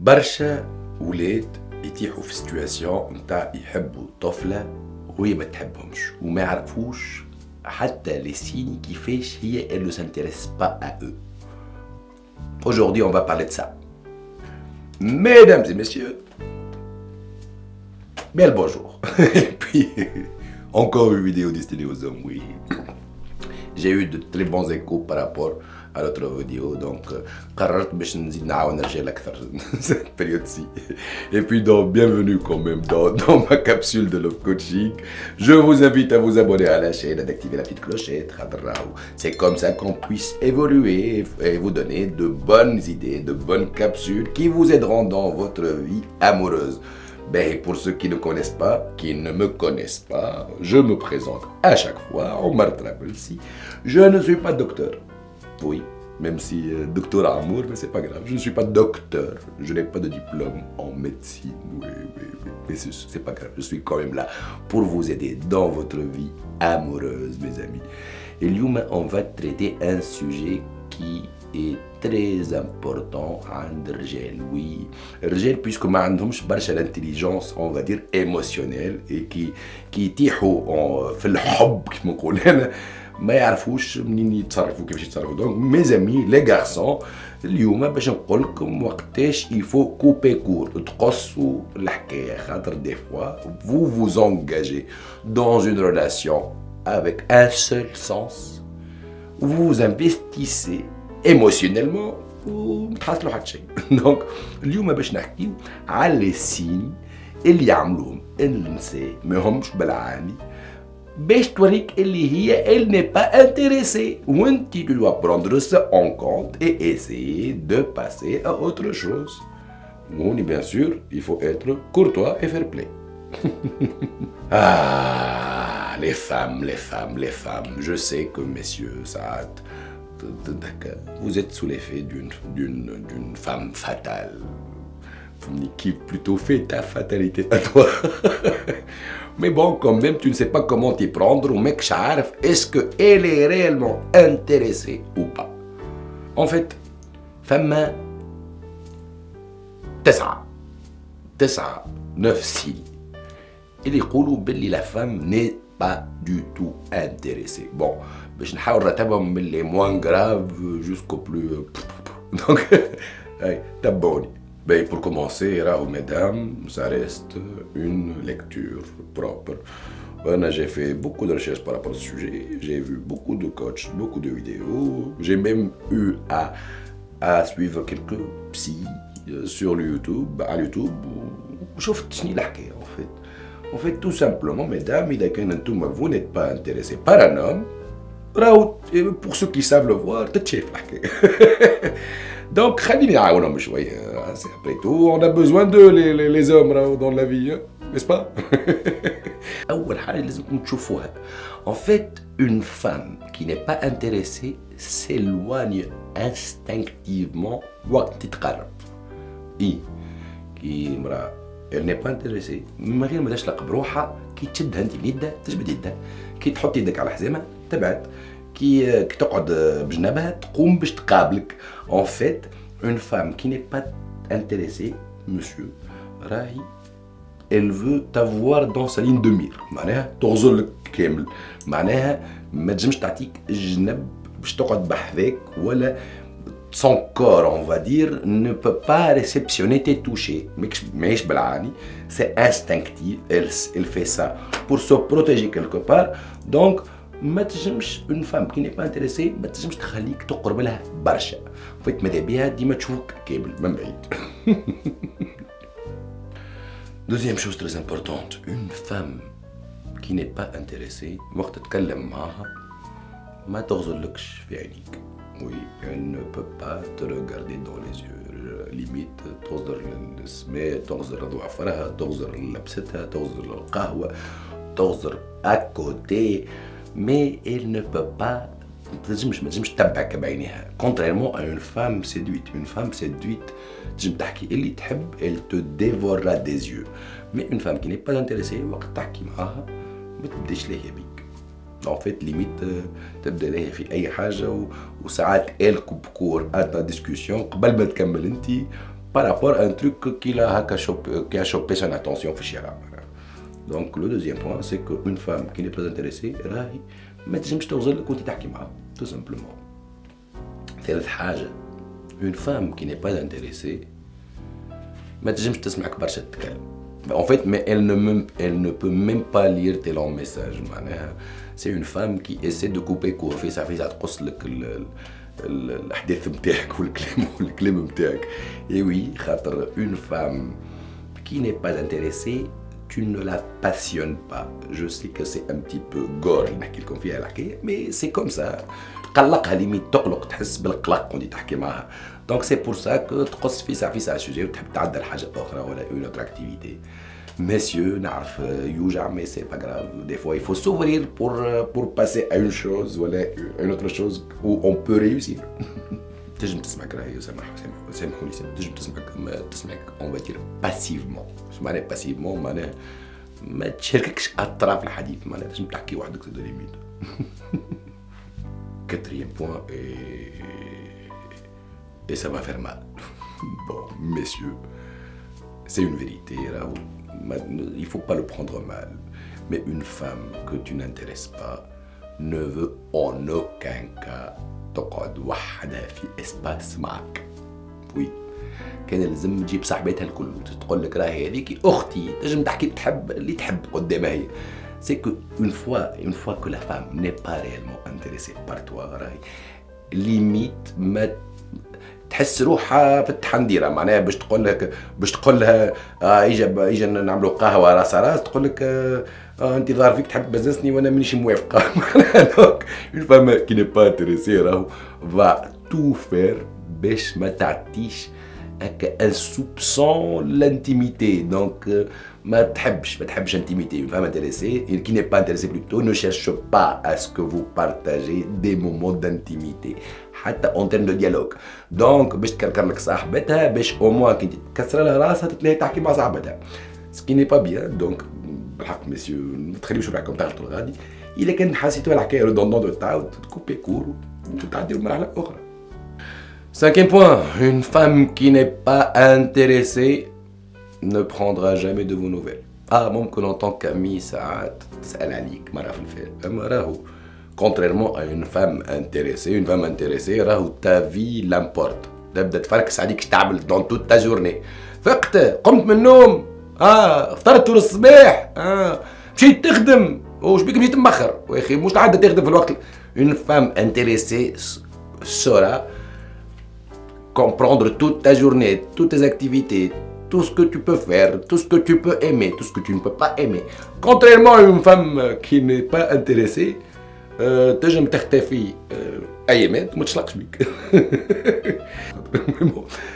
برشا ولاد يتيحوا في سيتواسيون نتاع يحبوا طفلة وهي ما تحبهمش وما يعرفوش حتى les signes كيفاش هي elle ne s'intéresse pas à eux. Aujourd'hui, on va parler de ça. Mesdames et messieurs, bel bonjour. Et puis, encore une vidéo destinée aux hommes, oui. J'ai eu de très bons échos par rapport à l'autre vidéo, donc قررت باش نزيد نعاون الرجال أكثر cette période-ci. Et puis donc, bienvenue quand même dans ma capsule de Love Coaching. Je vous invite à vous abonner à la chaîne, d'activer la petite clochette. C'est comme ça qu'on puisse évoluer et vous donner de bonnes idées, de bonnes capsules qui vous aideront dans votre vie amoureuse. Ben, pour ceux qui ne connaissent pas, qui ne me connaissent pas, je me présente à chaque fois, Omar Trabelsi. Je ne suis pas docteur. Oui, même si docteur amour, mais c'est pas grave. Je ne suis pas docteur. Je n'ai pas de diplôme en médecine. Oui. Mais c'est pas grave. Je suis quand même là pour vous aider dans votre vie amoureuse, mes amis. Et aujourd'hui, on va traiter un sujet qui est très important عند الرجال. Oui, الرجال puisque ما عندهمش برشا l'intelligence, on va dire émotionnelle et qui يتيحوا في الحب كما نقول انا ما يعرفوش منين يتصرفوا كيفاش يتصرفوا. دونك مي امي لي غارسون اليوم باش نقول لكم وقتاش يفو كوبي كور تقصوا الحكايه خاطر دي فوا vous vous engagez dans une relation avec un seul sens, vous vous investissez émotionnellement ومتحصلوا حتى شيء. دونك اليوم باش نحكيو على لي سين اللي يعملوهم النساء ماهمش بالعاني باش توريك اللي هي elle n'est pas intéressée وانت tu dois prendre ça en compte et essayer de passer à autre chose. Oui, bien sûr, il faut être courtois et fair play. Ah, les femmes. Je sais que messieurs, ça vous êtes sous l'effet d'une femme fatale qui plutôt fait ta fatalité à toi. Mais bon, quand même, tu ne sais pas comment t'y prendre ou mec charf, est-ce qu'elle est réellement intéressée ou pas. En fait, femme تسعة 9 signes. اللي يقولوا باللي la femme n'est pas du tout intéressée. Bon, باش نحاول نرتبهم من les moins graves jusqu'au plus donc تبعوني. Ben, pour commencer, mesdames, ça reste une lecture propre. J'ai fait beaucoup de recherches par rapport au sujet. J'ai vu beaucoup de coachs, beaucoup de vidéos. J'ai même eu à suivre quelques psys sur YouTube, à YouTube. شفت شنو الحكاية en fait. En fait, tout simplement, mesdames, إذا كان أنتم vous n'êtes pas intéressé par un homme, pour ceux qui savent le voir, تتشاف الحكاية. Donc, خليني نعاونهم شوية. Après tout, on a besoin d'eux les hommes dans la vie, hein, n'est-ce pas? أول حاجة لازمكم تشوفوها. En fait, une femme qui n'est pas intéressée s'éloigne instinctivement وقت تتقرب. كي امرأة elle n'est pas intéressée من غير ما تشلق بروحها كي تشدها انت بيدها تجبد يدها كي تحط يدك على حزامها تبعد كي تقعد بجنبها تقوم باش تقابلك. En fait, une femme qui n'est pas intéressée, monsieur, راهي elle veut t'avoir dans sa ligne de mire. معناها تغزلك كامل. معناها ما تجمش تعطيك جنب باش تقعد بحذاك ولا son corps, on va dire, ne peut pas réceptionner tes touchés. Mais c'est instinctif, elle fait ça pour se protéger quelque part. Donc, une femme qui n'est pas intéressée, ما تنجمش تخليك تقرب لها برشا. فايت ماذا بيها ديما تشوفك كامل من بعيد. Deuxième chose très importante, une femme qui n'est pas intéressée, وقت تتكلم معها ما تغزلكش في عينيك. Oui, elle ne peut pas te regarder dans les yeux. Limite, تغزر السماء، تغزر ضوافرها، تغزر لبستها، تغزر القهوة، تغزر à côté. Mais elle ne peut pas ما تنجمش تتبعك بعينيها. Contrairement à une femme séduite. Une femme séduite تنجم تحكي اللي تحب, elle te dévorera des yeux. Mais une femme qui n'est pas intéressée وقت تحكي معاها ما تبداش ليها بيك. En fait, limite, تبدا لها في اي حاجه وساعات الكو بكور ادنا ديسكوسيون قبل ما تكمل انت par rapport à un truc qui a chopé son attention في الشارع. Donc le deuxième point c'est qu'une femme qui n'est pas intéressée راهي ما تنجمش توصل لك وانت تحكي معها tout simplement. ثالث حاجة une femme qui n'est pas intéressée ما تنجمش تسمعك برشا تتكلم. En fait, mais elle ne peut même pas lire tes longs messages. C'est une femme qui essaie de couper court. فيسا تقص لك الأحداث نتاعك والكلام نتاعك. Et oui, خاطر une femme qui n'est pas intéressée, tu ne la passionnes pas. Je sais que c'est un petit peu gore نحكي لكم فيها الحكاية, mais c'est comme ça. تقلقها ليميت تقلق تحس بالقلق وانت تحكي معها. Donc c'est pour ça que تقص فيسا sujet وتحب تعدل حاجة أخرى ولا une autre activité. Messieurs, نعرف يوجع mais c'est pas grave. Des fois il faut s'ouvrir pour passer à une chose ولا une autre chose où on peut réussir. تنجم تسمعك راهي سامحوني تنجم تسمعك on va dire passivement. شو معناه passivement؟ معناه ما تشارككش أطراف الحديث, معناه تنجم تحكي وحدك زاد ليميت. Quatrième point et ça va faire mal. Bon, messieurs, c'est une vérité, là, il ne faut pas le prendre mal. Mais une femme que tu n'intéresses pas ne veut en aucun cas تقعد وحدها في اسباس معك. Oui. كان لازم تجيب صاحباتها الكل تقول لك راهي هذيك اختي تنجم تحكي تحب اللي تحب قدامها هي. C'est que une fois que la femme n'est pas réellement intéressée par toi راهي limite ما تحس روحها في التحنديره, معناها باش تقول لها اجا نعملوا قهوه راس تقول لك انت ظاهر فيك تحب تبززني وانا مانيش موافقه. دونك une femme qui n'est pas intéressée راهو va tout faire باش ما تعطيش un soupçon l'intimité. Donc ما تحبش intimité. Une femme intéressée qui n'est pas intéressée plutôt ne cherche pas à ce que vous partagez des moments d'intimité حتى en termes de dialogue. Donc باش تكركر لك صاحبتها باش au moins كي تكسر لها راسها تتلاقي تحكي مع صاحبتها. Ce qui n'est pas bien. Donc بالحق ميسيو ما تخليوش روحكم تغلطوا الغادي. إلا كان حسيتوا الحكاية redondante تعاود تكوبي كور وتعديوا لمرحلة أخرى. Cinquième point, une femme qui n'est pas intéressée ne prendra jamais de vos nouvelles. ممكن en tant qu'ami ساعات تسأل عليك مرة في الفيلم. أما راهو contrairement à une femme intéressée راهو ta vie l'importe. تبدأ تفركس عليك تعمل dans toute ta journée. فقت قمت من النوم فطرت طول الصباح مشيت تخدم وش بيك مشيت مأخر يا أخي مش عادة تخدم في الوقت. Une femme intéressée saura comprendre toute ta journée, toutes tes activités, tout ce que tu peux faire, tout ce que tu peux aimer, tout ce que tu ne peux pas aimer. Contrairement à une femme qui n'est pas intéressée, تنجم تختفي أيامات وما تشلقش بيك.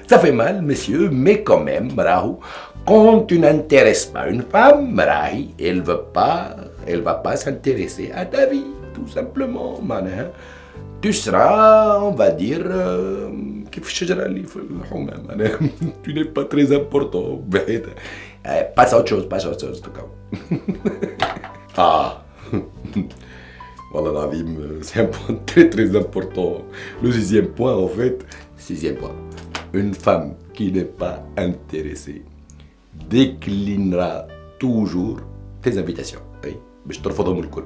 Ça fait mal, messieurs, mais quand même, راهو quand tu n'intéresses pas une femme, راهي elle va pas s'intéresser à ta vie, tout simplement. معناها tu seras, on va dire, كيف الشجرة اللي في الحمام. معناها tu n'es pas très important. بعيدة. Passe à autre chose, تكاو. Voilà l'azim, c'est un point très très important. Le sixième point en fait, une femme qui n'est pas intéressée déclinera toujours tes invitations. أي باش ترفضهم الكل.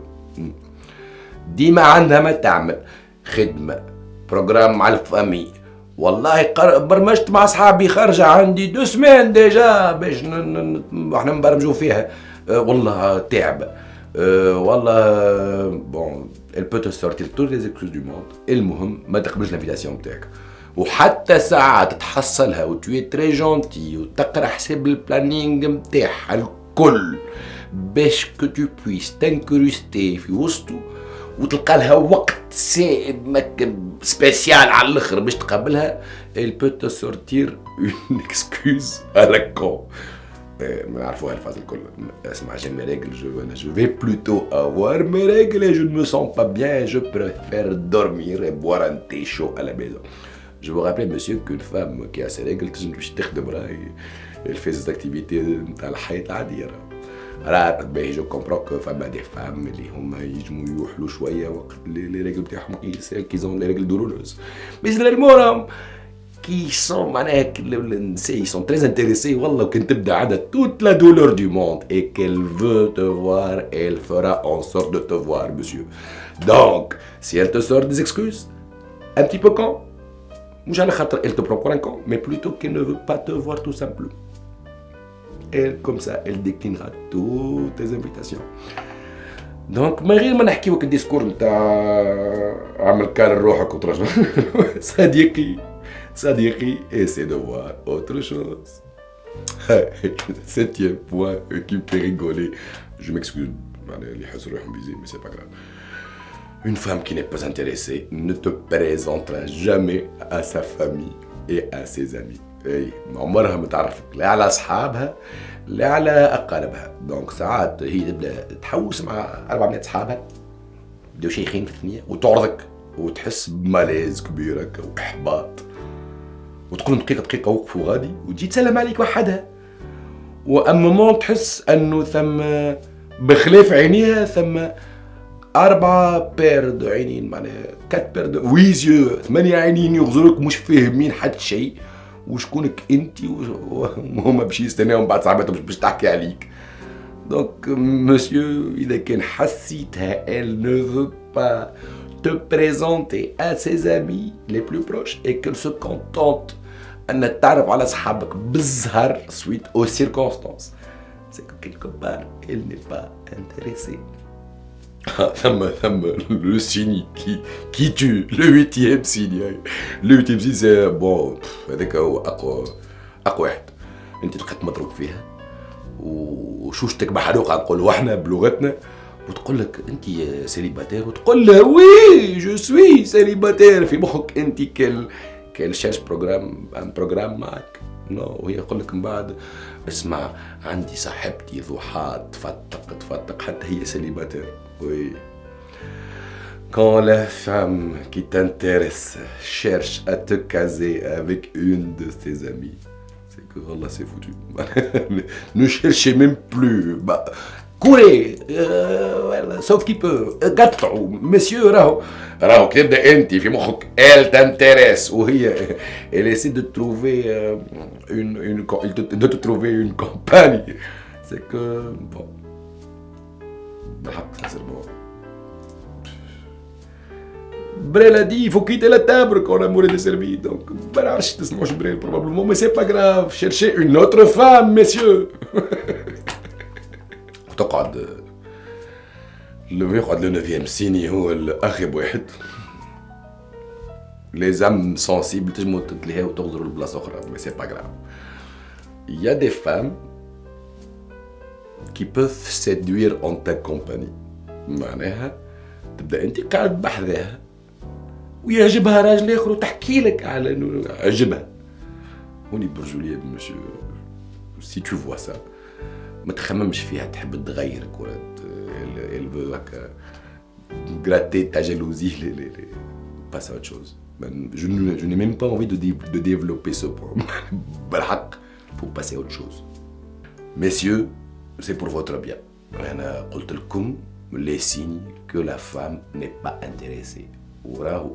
ديما عندها ما تعمل خدمة بروجرام مع الفامي. والله برمجت مع أصحابي خارجة عندي 2 سمان ديجا باش احنا نبرمجوا فيها. والله تعب. والله bon elle peut te sortir toutes les excuses du monde. المهم ما تقبلش l'invitation نتاعك. وحتى ساعات تحصلها و tu es très gentil وتقرا حساب البلانينغ نتاعها الكل باش que tu puisses t'incruster في وسطه وتلقى لها وقت سبيسيال على الاخر باش تقابلها. elle peut te sortir une excuse à la con. ما نعرفوها الفاز الكل. اسمع j'ai mes règles, je vais plutôt avoir mes règles et je ne me sens pas bien, je préfère dormir et boire un thé chaud à la maison. Je vous rappelle monsieur qu'une femme qui a ses règles تنجم تمشي تخدم راهي elle fait ses activités نتاع الحياة العادية. راه باهي جو كومبرون كو فما دي فام اللي هما يجمو يوحلوا شوية وقت لي ريغل تاعهم celles qui ont les règles douloureuses. Mais généralement qui sont ils sont très intéressés والله وكان تبدا عندها toute la douleur du monde et qu'elle veut te voir, elle fera en sorte de te voir, monsieur. Donc, si elle te sort des excuses, un petit peu con, مش على خاطر elle te prend pour un con, mais plutôt qu'elle ne veut pas te voir tout simplement. Elle, comme ça, elle déclinera toutes tes invitations. Donc, ما غير ما نحكيوك الديسكور نتاع عمل كار روحك وترجع صديقي, essaie de voir autre chose. Septième point qui me fait rigoler. Je m'excuse, mais c'est pas grave. Une femme qui n'est pas intéressée ne te présentera jamais à sa famille et à ses amis. اي عمرها ما تعرفك لا على اصحابها لا على اقاربها. دونك ساعات هي تبدا تحوس مع 4 بنات اصحابها بداو شيخين في الثنيه وتعرضك وتحس بماليز كبير هكا واحباط وتقول دقيقه وقف وغادي وتجي تسلم عليك وحدها وان مومون تحس انه ثم بخلاف عينيها ثم 4 بير دو عينين معناها 4 بير دو ويزيو 8 عينين يغزروك مش فاهمين حتى شيء وشكونك انت وهما باش يستناهم بعد صاحبتهم باش تحكي عليك. دونك مسيو اذا كان حسيتها elle ne veut pas te présenter à ses amis les plus proches et qu'elle se contente ان تعرف على صحابك بالزهر suite aux circonstances, c'est que quelque part elle n'est pas intéressée. ثم le signe qui tue, le 8e signe. Le 8e signe c'est bon هذاك هو اقوى واحد. انت تلقاك مضروب فيها وشوشتك محروقه نقولوا احنا بلغتنا وتقول لك انت سيليباتير وتقول لها وي جو سوي سيليباتير في مخك انت كل شاش بروجرام معك نو وهي يقول لك من بعد اسمع عندي صاحبتي ضحى تفتق حتى هي سيليباتير. Oui. Quand la femme qui t'intéresse cherche à te caser avec une de ses amies, c'est que voilà, c'est foutu. Ne cherchez même plus. Bah, courez, sauf qui peut. قطعوا, monsieur, راهو كتبدا انت في مخك elle t'intéresse وهي elle essaie de trouver de te trouver une compagne. C'est que bon. Sincèrement. Brel a dit il faut quitter la table quand l'amour est desservi. Donc, Brel probablement, mais c'est pas grave. Cherchez une autre femme, messieurs. تقعد le 9e signe هو الأخيب واحد. Les âmes sensibles تجمو تتلهي وتغزروا لبلاصة أخرى, mais c'est pas grave. Il y a des femmes qui peuvent séduire en ta compagnie. معناها تبدا انت قاعد بحذاها ويعجبها راجل اخر وتحكي لك على انه عجبها. هوني برجوليه مسيو سي تو فوا سا ما تخممش فيها تحب تغيرك ولا elle veut هكا gratter ta jalousie passe à autre chose. Je n'ai même pas envie de développer ce point. بالحق faut passer à autre chose. Messieurs, c'est pour votre bien. أنا قلت لكم les signes que la femme n'est pas intéressée.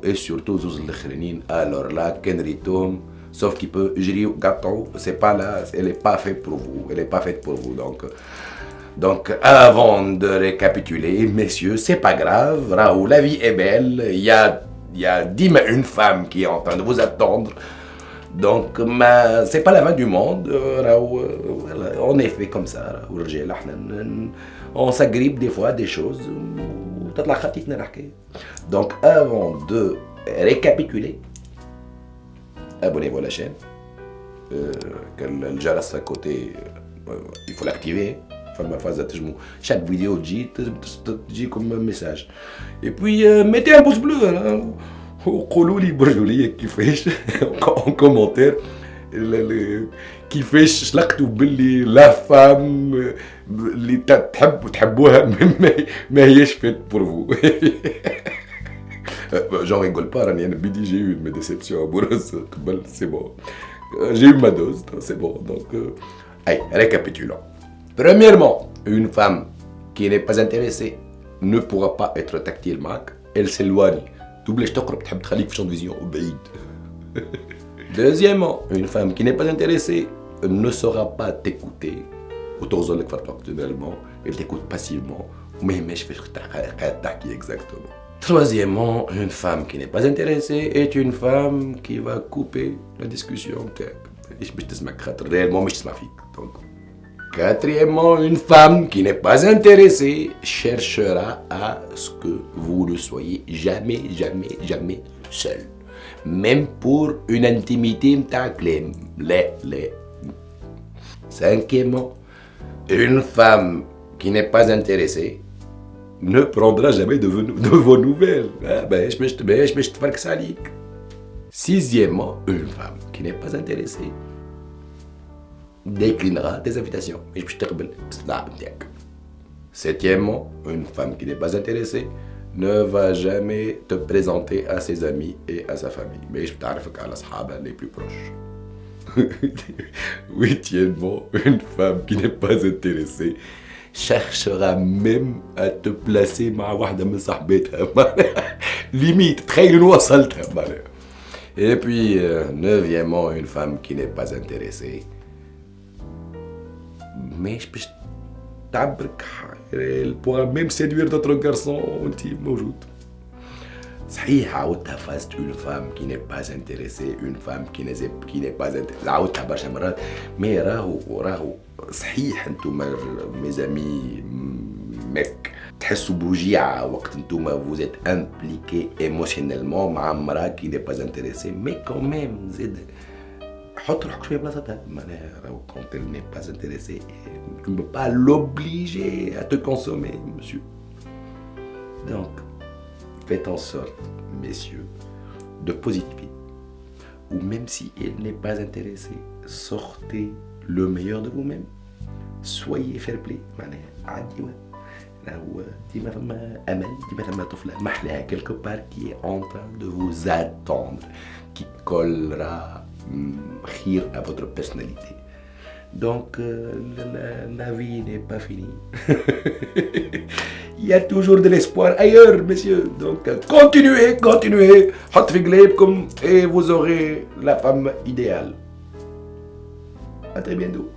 Et surtout زوز الاخرين alors là كان ريتهم sauf qu'il peut يجريو قطعوا c'est pas là, elle est pas faite pour vous, elle est pas faite pour vous. Donc avant de récapituler messieurs, c'est pas grave, راهو la vie est belle, il y a 10 une femme qui est en train de vous attendre. Donc c'est pas la fin du monde. On est fait comme ça. On s'agrippe des fois des choses. Donc avant de récapituler, abonnez-vous à la chaîne. Le jaras à côté, il faut l'activer. Chaque vidéo dit comme un message. Et puis mettez un pouce bleu. وقولوا لي برجوليه كيفاش en commentaire كيفاش شلقتوا باللي لا فام اللي تحبوها ما هيش فيت بور فو. J'en rigole pas, راني انا بدي j'ai eu mes déceptions amoureuses قبل, c'est bon. J'ai eu ma dose, c'est bon. Donc allez, récapitulons. Premièrement, une femme qui n'est pas intéressée ne pourra pas être tactile معك, elle s'éloigne. تبلاش تقرب تحب تخليك في شون فيزيون بعيد. Deuxièmement, une femme qui n'est pas intéressée ne saura pas t'écouter. وتغزلك في الرقبة généralement. Elle t'écoute passivement. Mais je fais exactement. Troisièmement, une femme qui n'est pas intéressée est une femme qui va couper la discussion. Réellement, je donc. Quatrièmement, une femme qui n'est pas intéressée cherchera à ce que vous ne soyez jamais seul. Même pour une intimité m'taclem. Cinquièmement, une femme qui n'est pas intéressée ne prendra jamais de vos nouvelles. Sixièmement, une femme qui n'est pas intéressée déclinera tes invitations. Septièmement, une femme qui n'est pas intéressée ne va jamais te présenter à ses amis et à sa famille. Mais je t'arrive à la les plus proches. Huitièmement, une femme qui n'est pas intéressée cherchera même à te placer مع واحدة من صاحبتها. Limite, تخيل وصلتها. Et puis, neuvièmement, une femme qui n'est pas intéressée. Mais je peux تعبرك elle pourra même séduire d'autres garçons وانت موجود. صحيح عاودتها فازت une femme qui n'est pas intéressée, une femme qui n'est pas intéressée. عاودتها برشا مرات. مي راهو صحيح انتم ميزامي ميك تحسوا بوجيعة وقت انتم vous êtes impliqués émotionnellement مع مرأة qui n'est pas intéressée. Mais quand même زيد حط روحك شوية بلاصتها. معناها راهو quand elle n'est pas intéressée, tu ne peux pas l'obliger à te consommer, monsieur. Donc, faites en sorte, messieurs, de positiver. Ou même si elle n'est pas intéressée, sortez le meilleur de vous-même. Soyez fair play. Quelque part qui est en train de vous attendre, qui collera à votre personnalité. Donc, la vie n'est pas finie. Il y a toujours de l'espoir ailleurs, messieurs. Donc, continuez. حط في قلبكم et vous aurez la femme idéale. À très bientôt.